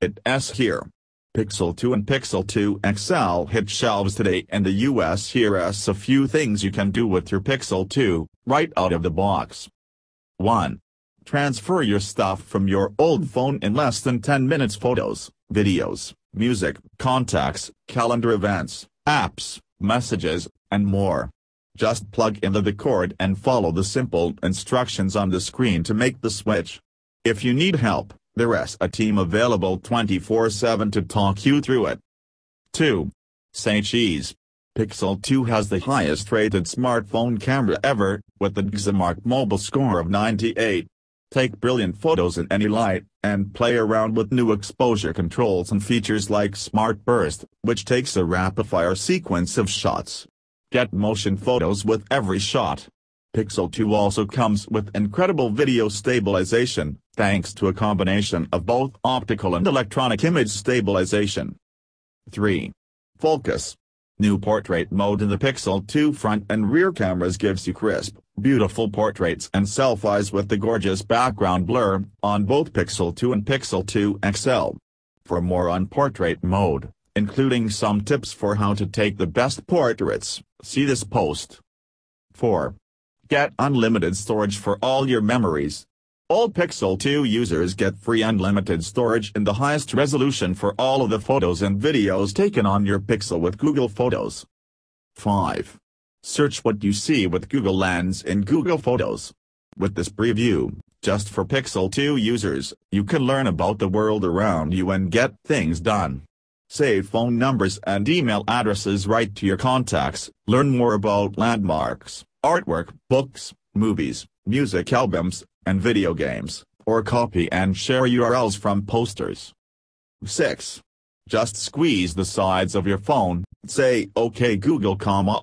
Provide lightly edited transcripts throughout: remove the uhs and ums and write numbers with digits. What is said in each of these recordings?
It's here. Pixel 2 and Pixel 2 XL hit shelves today in the US. Here's a few things you can do with your Pixel 2, right out of the box. 1. Transfer your stuff from your old phone in less than 10 minutes. Photos, videos, music, contacts, calendar events, apps, messages, and more. Just plug in the cord and follow the simple instructions on the screen to make the switch. If you need help, there's a team available 24/7 to talk you through it. 2. Say cheese. Pixel 2 has the highest rated smartphone camera ever, with the DxOMark Mobile score of 98. Take brilliant photos in any light, and play around with new exposure controls and features like Smartburst, which takes a rapid-fire sequence of shots. Get motion photos with every shot. Pixel 2 also comes with incredible video stabilization, thanks to a combination of both optical and electronic image stabilization. 3. Focus. New portrait mode in the Pixel 2 front and rear cameras gives you crisp, beautiful portraits and selfies with the gorgeous background blur on both Pixel 2 and Pixel 2 XL. For more on portrait mode, including some tips for how to take the best portraits, see this post. 4. Get unlimited storage for all your memories. All Pixel 2 users get free unlimited storage in the highest resolution for all of the photos and videos taken on your Pixel with Google Photos. 5. Search what you see with Google Lens in Google Photos. With this preview, just for Pixel 2 users, you can learn about the world around you and get things done. Save phone numbers and email addresses right to your contacts, learn more about landmarks, artwork, books, movies, music albums, and video games, or copy and share URLs from posters. 6. Just squeeze the sides of your phone, say OK Google,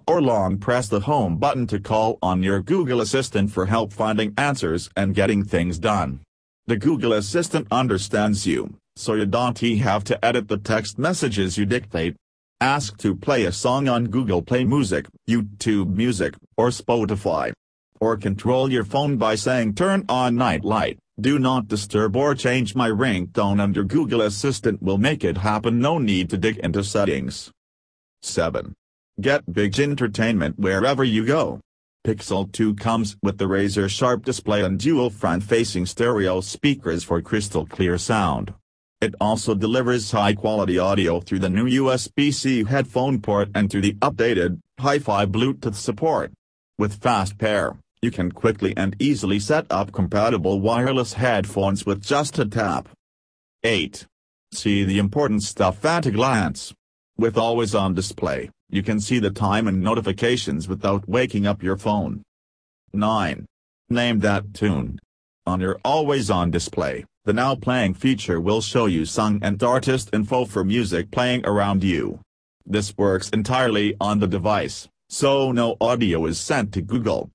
or long press the home button to call on your Google Assistant for help finding answers and getting things done. The Google Assistant understands you, so you don't have to edit the text messages you dictate. Ask to play a song on Google Play Music, YouTube Music, or Spotify. Or control your phone by saying turn on night light, do not disturb, or change my ringtone, and your Google Assistant will make it happen. No need to dig into settings. 7. Get big entertainment wherever you go. Pixel 2 comes with the razor-sharp display and dual front-facing stereo speakers for crystal clear sound. It also delivers high-quality audio through the new USB-C headphone port and through the updated, hi-fi Bluetooth support. With fast pair, you can quickly and easily set up compatible wireless headphones with just a tap. 8. See the important stuff at a glance. With always-on display, you can see the time and notifications without waking up your phone. 9. Name that tune. On your always-on display, the Now Playing feature will show you song and artist info for music playing around you. This works entirely on the device, so no audio is sent to Google.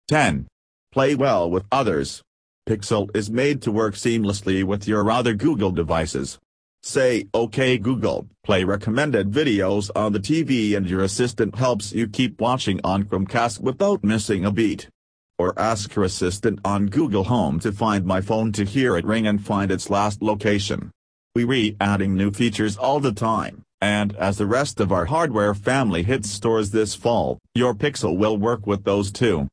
10. Play well with others. Pixel is made to work seamlessly with your other Google devices. Say OK Google, play recommended videos on the TV, and your assistant helps you keep watching on Chromecast without missing a beat. Or ask your assistant on Google Home to find my phone to hear it ring and find its last location. We're adding new features all the time, and as the rest of our hardware family hits stores this fall, your Pixel will work with those too.